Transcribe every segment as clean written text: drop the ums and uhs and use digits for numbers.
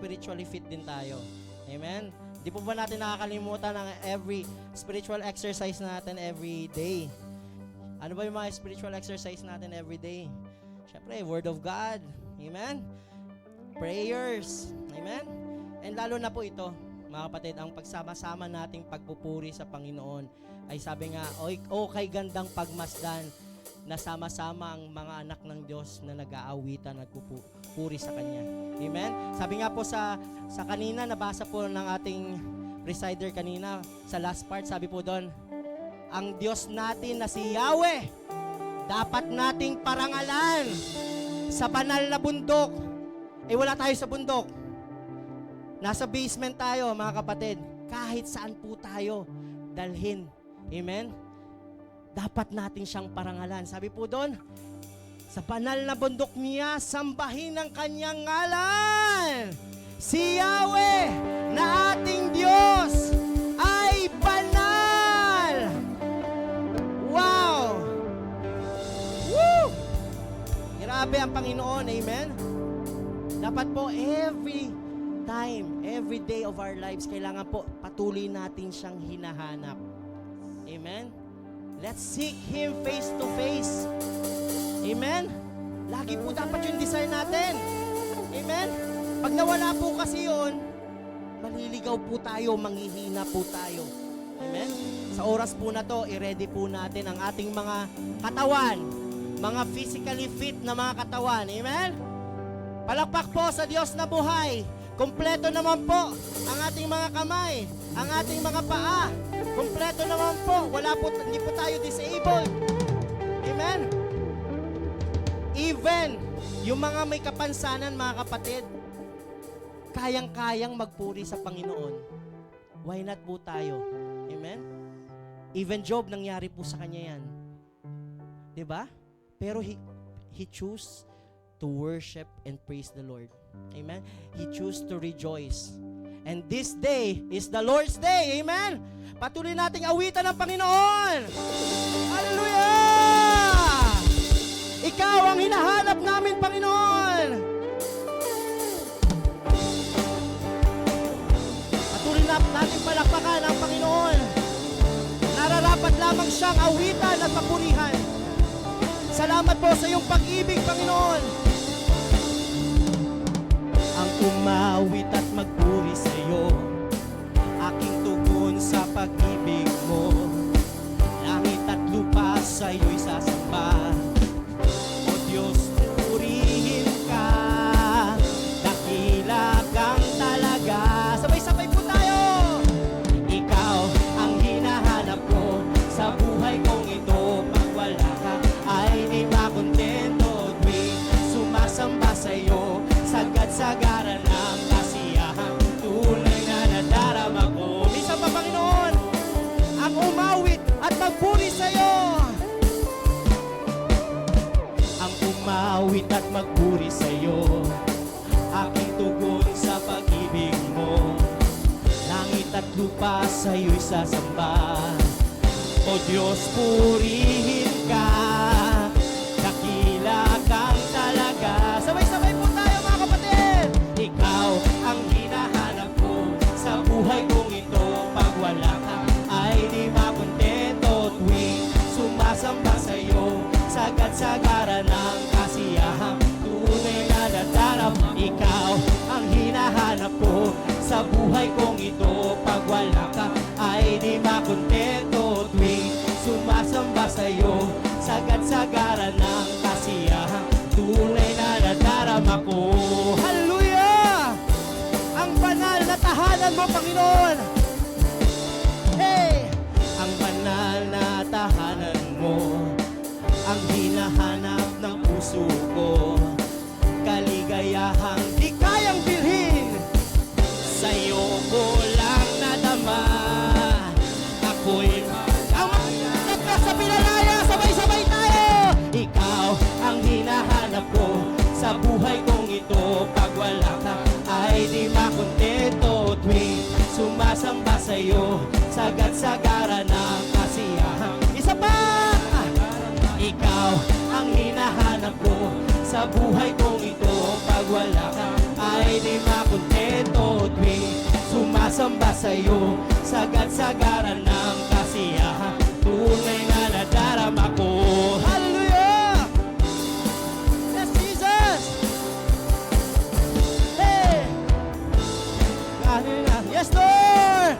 spiritually fit din tayo. Amen? Di po ba natin nakakalimutan ang every spiritual exercise natin every day? Ano ba yung mga spiritual exercise natin every day? Siyempre, Word of God. Amen? Prayers. Amen? And lalo na po ito, mga kapatid, ang pagsama-sama nating pagpupuri sa Panginoon ay sabi nga, o kay gandang pagmasdan na sama-sama ang mga anak ng Diyos na nag-aawitan, nagpupuri sa Kanya. Amen? Sabi nga po sa kanina, nabasa po ng ating presider kanina, sa last part, sabi po doon, ang Diyos natin na si Yahweh, dapat nating parangalan sa banal na bundok. Wala tayo sa bundok. Nasa basement tayo, mga kapatid. Kahit saan po tayo dalhin. Amen? Dapat natin siyang parangalan. Sabi po doon, sa banal na bundok niya, sambahin ang kanyang ngalan. Si Yahweh na ating Diyos ay banal. Wow! Woo! Grabe ang Panginoon. Amen? Dapat po every time, every day of our lives, kailangan po patuloy natin siyang hinahanap. Amen? Let's seek Him face to face. Amen? Lagi po dapat yung desire natin. Amen? Pag nawala po kasi yun, maliligaw po tayo, manghihina po tayo. Amen? Sa oras po na to, i-ready po natin ang ating mga katawan, mga physically fit na mga katawan. Amen? Palakpak po sa Diyos na buhay. Kompleto naman po ang ating mga kamay, ang ating mga paa. Kompleto naman po. Hindi po tayo disabled. Amen? Even yung mga may kapansanan, mga kapatid, kayang-kayang magpuri sa Panginoon. Why not po tayo? Amen? Even Job, nangyari po sa kanya yan. Diba? Pero he chose to worship and praise the Lord. Amen? He chose to rejoice. And this day is the Lord's day. Amen? Patuloy nating awitan ng Panginoon. Hallelujah! Ikaw ang hinahanap namin, Panginoon. Patuloy nating palakpakan ang Panginoon. Nararapat lamang siyang awitan at papurihan. Salamat po sa iyong pag-ibig, Panginoon. Ang umawit at magpuri sa iyo, aking tugon sa pag-ibig mo. Langit at lupa sa iyo'y sasamba. O Diyos, purihin ka, dakila kang talaga. Sabay-sabay po tayo. Ikaw ang hinahanap ko sa buhay kong ito. Pag wala ka ay di makontento. Tuwing sumasamba sa iyo, sagad-sagaran ng kasiyahan, tunay na nadarama ko. Minsan pa, Panginoon, ang umawit at magpuri sa iyo. Ang umawit at magpuri sa iyo, aking tugon sa pag-ibig mo. Langit at lupa sa iyo'y sasamba. O Diyos, purihin ka, dakila kang talaga. Sabay-sabay po tayo, mga kapatid. Ikaw ang hinahanap ko sa buhay kong ito. Pag wala ka ay di makontento. Tuwing sumasamba sa iyo, sagad-sagaran ng kasiyahang tunay na nadarama. Ikaw ang hinahanap ko sa buhay kong ito. Pag wala ka ay di makontento. Tuwing sumasamba sa iyo, sagad-sagaran ng kasiyahang tunay na nadarama ko. Hallelujah! Ang banal na tahanan mo, Panginoon. Hey! Ang banal na tahanan mo, ang hinahanap ng puso ko. Kaligayahang di kayang bilhin, sa'yo ko lang nadama. Ako'y magkamanat ka sa pinalaya. Sabay-sabay tayo. Ikaw ang hinahanap ko sa buhay kong ito. Pag wala ka ay di makontento. Tuwing sumasamba sa'yo, sagad-sagaran ng kasiyahan. Isa pa! Ikaw ang hinahanap ko sa buhay kong ito. Pag wala ka ay ay di makontento tuwing sumasamba sa'yo. Sagad-sagaran ng kasiyahan, tunay na nadarama ko. Hallelujah! Yes, Jesus! Hey! Yes, Lord!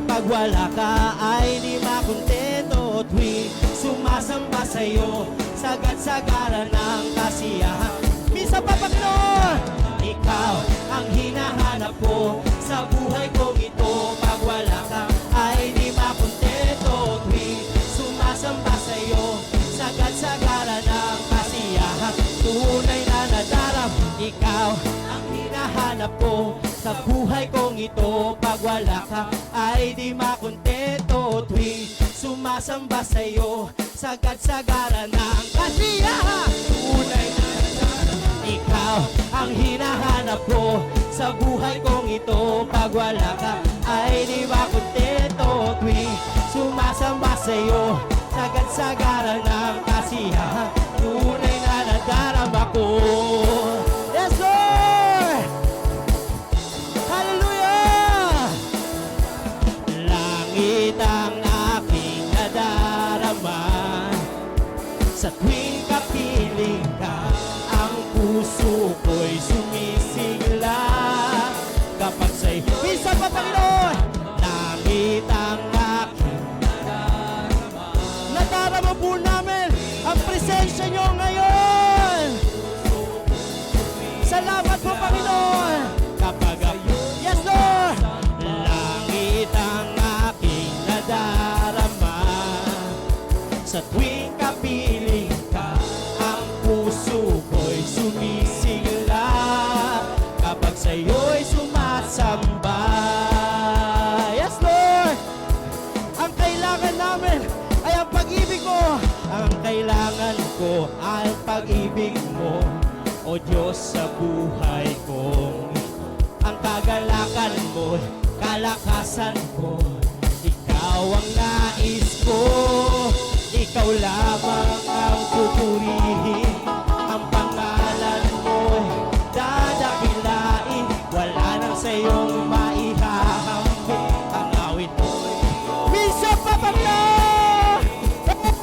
Pag wala ka ay di makontento tuwing sumasamba sa'yo. Sagad-sagaran ng kasiyahan. Misa pa, Panginoon! Ikaw ang hinahanap ko sa buhay kong ito. Pag wala ka ay di makontento tuwing sumasamba sa'yo. Sagad-sagaran ng kasiyahan, tunay na nadarama. Ikaw ang hinahanap ko sa buhay kong ito. Pag wala ka ay di makontento tuwing sumasamba sa'yo. Sagad-sagaran ng kasiyahan, tunay na nadarama. Ikaw ang hinahanap ko sa buhay kong ito. Pag wala ka ay di makontento tuwing sumasamba sa'yo. Sagad-sagaran ng kasiyahan, tunay na nadarama ko. Yes, Lord! Hallelujah! Langit ang aking nadarama sa tuwing kapiling ka. Ang puso ko'y sumisigla kapag sa'yo. Isa pa, Panginoon! Langit ang aking nadarama. Nadarama po namin ang presensya nyo ngayon. Salamat po, Panginoon. Kapag yes, Lord! Langit ang aking nadarama sa tuwing kapiling ka. Ang puso ko'y sumisigla kapag sa'yo'y sumasamba. Yes, Lord! Ang kailangan namin ay ang pag-ibig mo. Ang kailangan ko ay ang pag-ibig mo, O Diyos, sa buhay ko. Ang kagalakan mo, kalakasan ko, ikaw ang nais ko. Ikaw lamang ang pupurihin. Ang pangalan mo dadakilain. Wala nang sa'yong maihahambing. Ang awit mo'y minsan pa, Panginoon!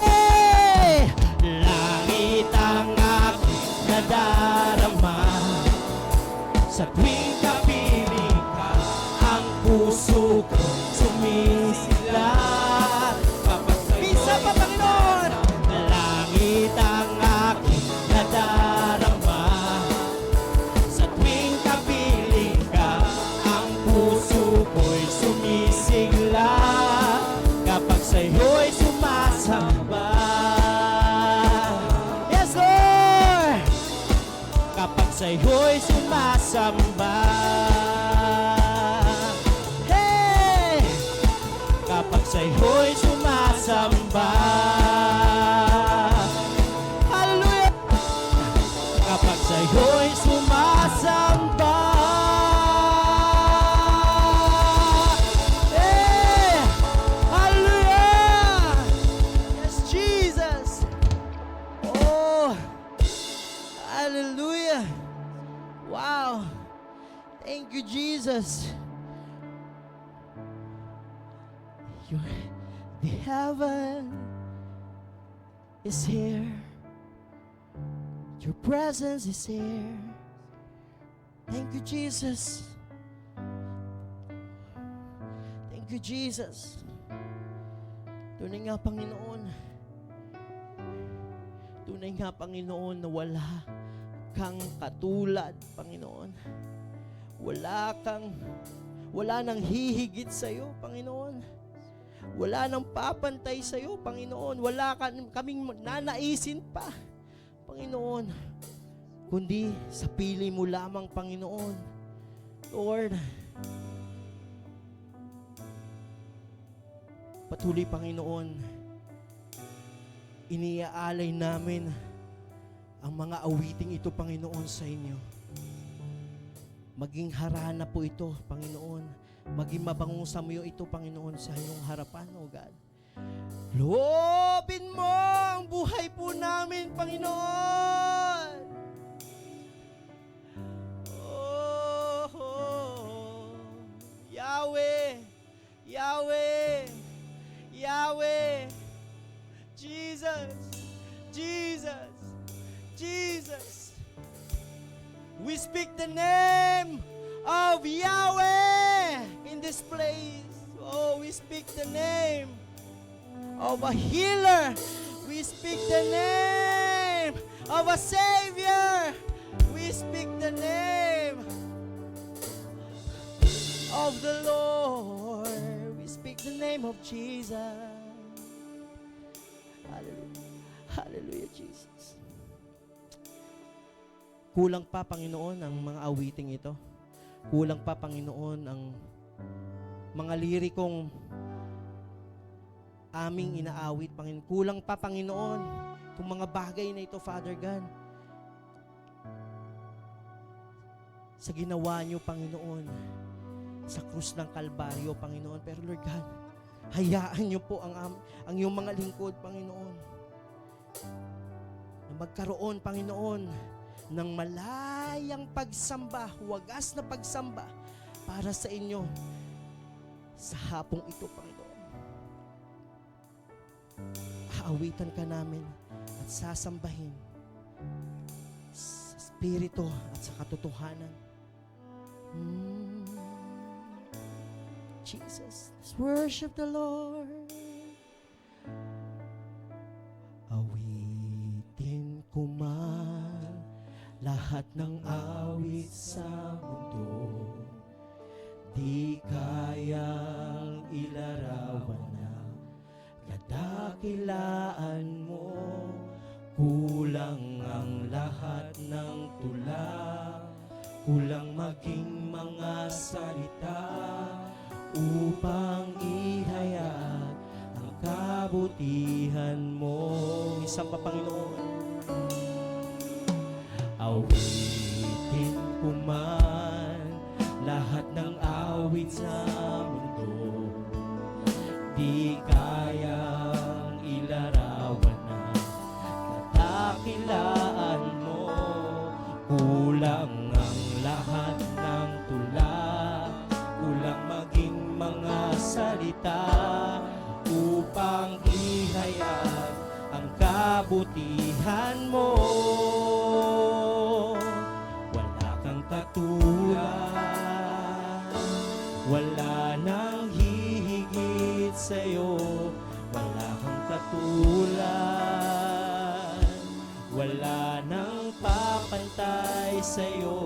Hey! Langit ang aking nadarama sa tuwing kapiling ka. Ang puso ko sumisigla kapag sa'yo. Minsan pa, Panginoon! Langit ang aking nadarama sa tuwing kapiling ka. Ang puso ko'y sumisigla kapag sa'yo'y sumasamba. Yes, Lord! Kapag sa'yo'y sumasamba. Hey! Kapag sa'yo'y sumasamba. Hallelujah! Kapag sa'yo'y sumasamba. Hey! Hallelujah! Yes, Jesus! Oh! Hallelujah! Wow! Thank you, Jesus! The heaven is here. Your presence is here. Thank you, Jesus. Thank you, Jesus. Tunay nga, Panginoon. Tunay nga, Panginoon, na wala kang katulad, Panginoon. Wala nang hihigit sa'yo, Panginoon. Wala nang papantay sa'yo, Panginoon. Wala kaming nanaisin pa, Panginoon, kundi sa pili mo lamang, Panginoon. Lord, patuloy, Panginoon, iniaalay namin ang mga awiting ito, Panginoon, sa inyo. Maging harana po ito, Panginoon. Maging mabangong samuyo ito, Panginoon, sa iyong harapan, O God. Loobin mo ang buhay po namin, Panginoon. name of Yahweh in this place. Oh, we speak the name of a healer. We speak the name of a Savior. We speak the name of the Lord. We speak the name of Jesus. Hallelujah. Hallelujah, Jesus. Kulang pa, Panginoon, ang mga awiting ito. Kulang pa, Panginoon, ang mga lirikong aming inaawit, Panginoon. Kulang pa, Panginoon, itong mga bagay na ito, Father God. Sa ginawa niyo, Panginoon, sa krus ng Kalbaryo, Panginoon. Pero Lord God, hayaan niyo po ang iyong mga lingkod, Panginoon, na magkaroon, Panginoon, ng malayang pagsamba, wagas na pagsamba para sa inyo sa hapong ito, Panginoon. Aawitan ka namin at sasambahin sa Espiritu at sa katotohanan. Jesus, let's worship the Lord. Awitin ko man lahat ng awit sa mundo, di kayang ilarawan na kadakilaan mo. Kulang ang lahat ng tula, kulang maging mga salita upang ihayag ang kabutihan mo. Isang pa, Panginoon. Awitin ko man lahat ng awit sa mundo, di kayang ilarawan na kadakilaan mo. Kulang ang lahat ng tula, kulang maging mga salita upang ihayag ang kabutihan mo. Wala kang katulad, wala nang hihigit sa'yo. Wala kang katulad, wala nang papantay sa'yo.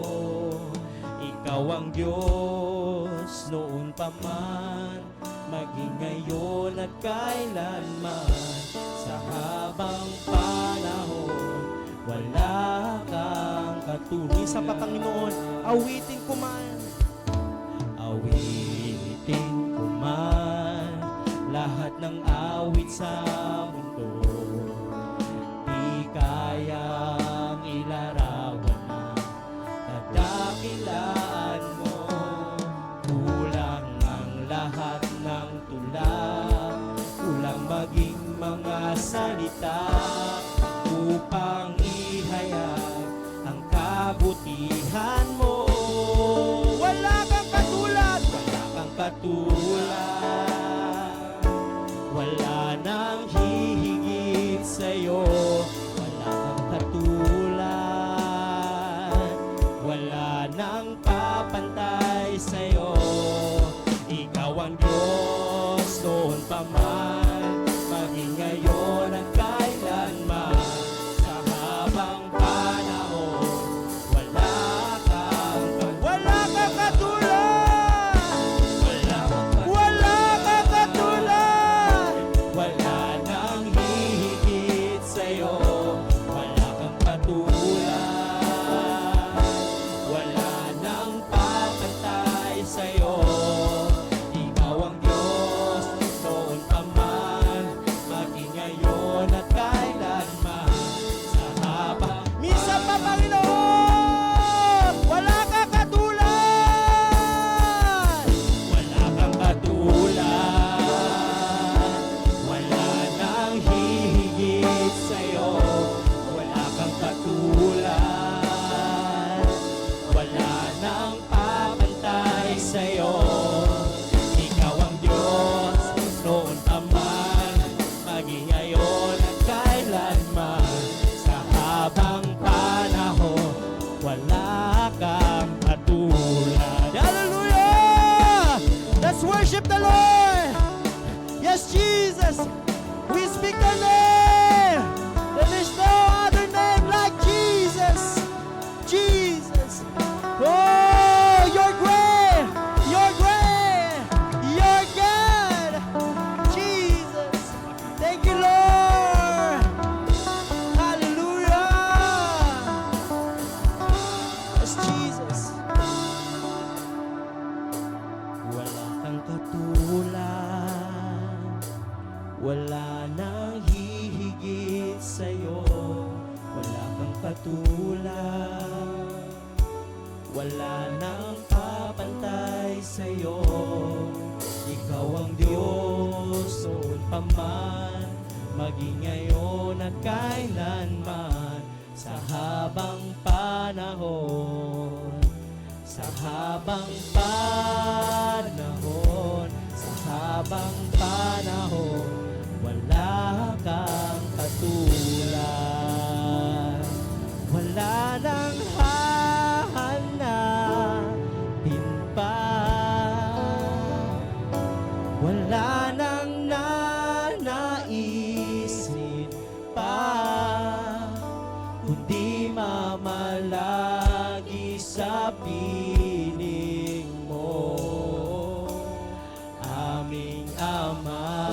Ikaw ang Diyos noon pa man, maging ngayon at kailanman. Sa habang panahon, wala kang katulad. Isa pa, Panginoon, awitin ko man. Awitin ko man lahat ng awit sa mundo, di kayang ilarawan na kadakilaan mo. Kulang ang lahat ng tula, kulang maging mga salita upang ihayag ang kabutihan mo. Wala kang katulad, wala kang katulad, wala nang hihigit sa'yo. Wala kang katulad, wala nang papantay sa'yo. Ikaw ang Diyos noon pa man, maging ngayon at kailanman. Sa habang panahon, wala kang katulad, wala kang katulad, wala nang hihigit sa'yo. Wala kang katulad, wala nang papantay sa'yo. Ikaw ang Diyos noon pa Jesus. We speak the name. There is no other name like Jesus. Jesus. Oh, you're great. You're great. You're good. Jesus. Thank you, Lord. Hallelujah. Yes, Jesus. Wala kang katulad, wala nang hihigit sa'yo. Wala kang katulad, wala nang kapantay sa'yo. Ikaw ang Diyos noon pa man, maging ngayon at kailanman. Sa habang panahon, sa habang panahon, sa habang panahon, wala kang katulad. Wala nang hahanapin pa, wala nang nanaisin pa, kundi mamalagi sa piling mo, aming Ama.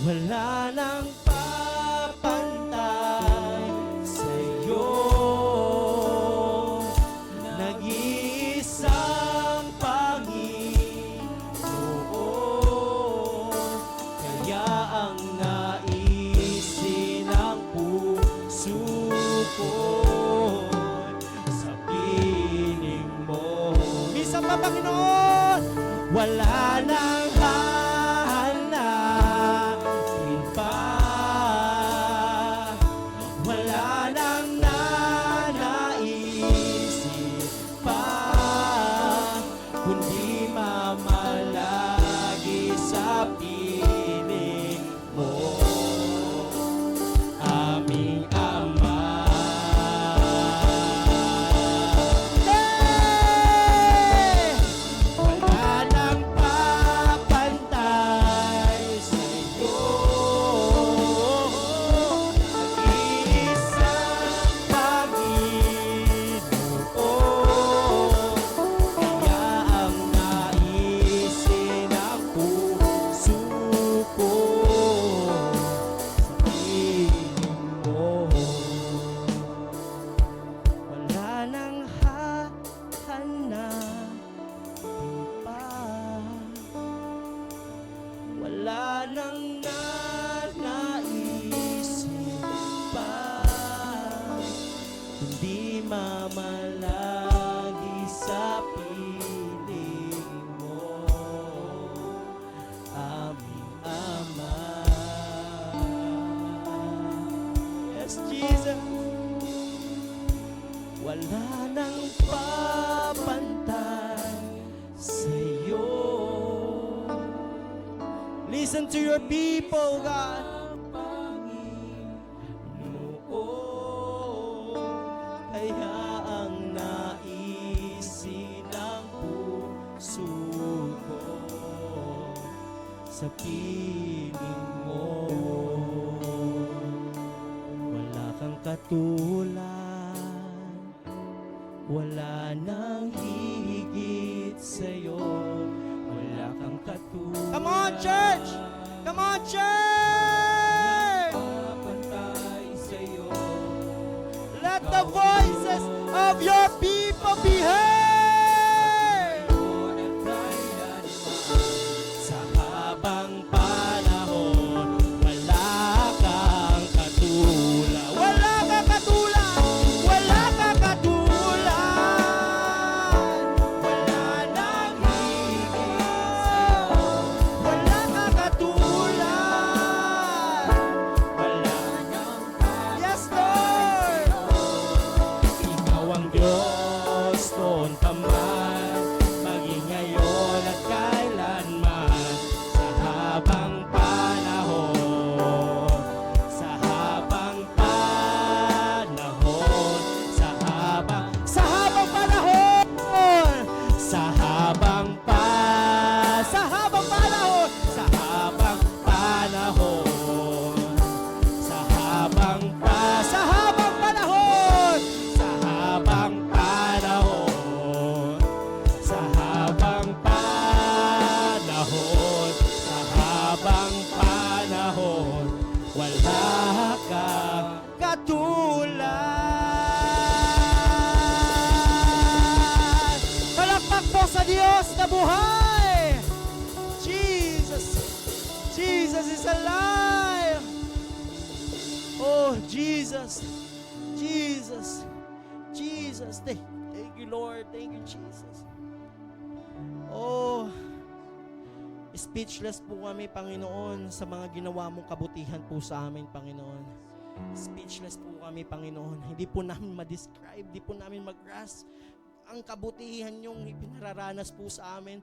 Wala nang papantay sa'yo, nag-iisang Panginoon. Kaya ang naisin ng puso ko sa piling mo. Minsan pa, Panginoon, wala nang hahanapin pa, wala nang nanaisin pa, kundi mamalagi sa piling mo, aming Ama. Hey! Wala nang papantay sa'yo, nag-iisang Panginoon. Kaya ang naisin ng puso ko sa piling mo, wala nang hahanapin pa, wala nang nanaisin pa, kundi mamalagi sa piling mo, aming Ama. Yes, Jesus. Wala nang papantay sa'yo. Listen to your people, God. Kaya ang naisin ng puso ko sa piling mo, wala kang katulad, wala nang hihigit sa'yo. Wala kang katulad. Come on, church! Come on, church! Kapantay sa'yo. Let the voices of your people be heard. Sa habang panahon, wala kang katulad. Wala kang katulad. Wala kang katulad. Wala nang higit sa'yo. Wala kang katulad. Wala nang yes, Lord. Ikaw ang Diyos noon katulad. Palakpak po sa Diyos na buhay. Jesus. Jesus is alive. Oh, Jesus. Jesus. Jesus. Thank you, Lord. Thank you, Jesus. Oh, speechless po kami, Panginoon, sa mga ginawa mong kabutihan po sa amin, Panginoon. Speechless po kami, Panginoon. Hindi po namin ma-describe, hindi po namin mag-grasp ang kabutihan niyong ipinararanas po sa amin.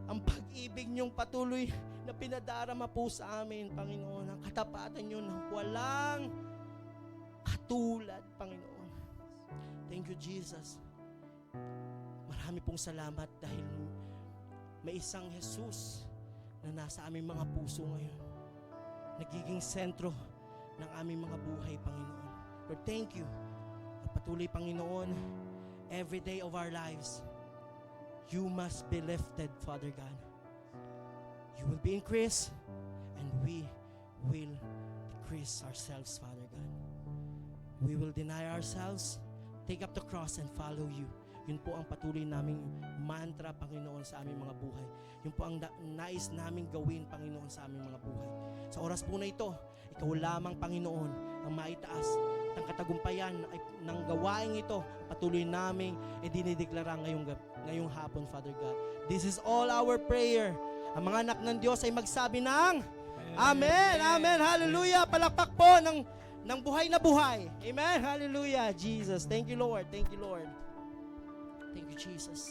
Ang pag-ibig niyong patuloy na pinadarama po sa amin, Panginoon. Ang katapatan niyo na walang katulad, Panginoon. Thank you, Jesus. Marami pong salamat dahil may isang Jesus na nasa aming mga puso ngayon. Nagiging sentro ng aming mga buhay, Panginoon. Lord, thank you. At patuloy, Panginoon, every day of our lives, you must be lifted, Father God. You will be increased, and we will decrease ourselves, Father God. We will deny ourselves, take up the cross, and follow you. Yun po ang patuloy naming mantra, Panginoon, sa aming mga buhay. Yun po ang nais naming gawin, Panginoon, sa aming mga buhay. Sa oras po na ito, ikaw lamang, Panginoon, ang maitaas ng katagumpayan ng gawain ito. Patuloy naming dinideklara ngayong hapon, Father God. This is all our prayer. Ang mga anak ng Diyos ay magsabi ng Amen! Amen! Hallelujah! Palakpak po ng buhay na buhay. Amen! Hallelujah! Jesus. Thank you, Lord. Thank you, Lord. Thank you, Jesus.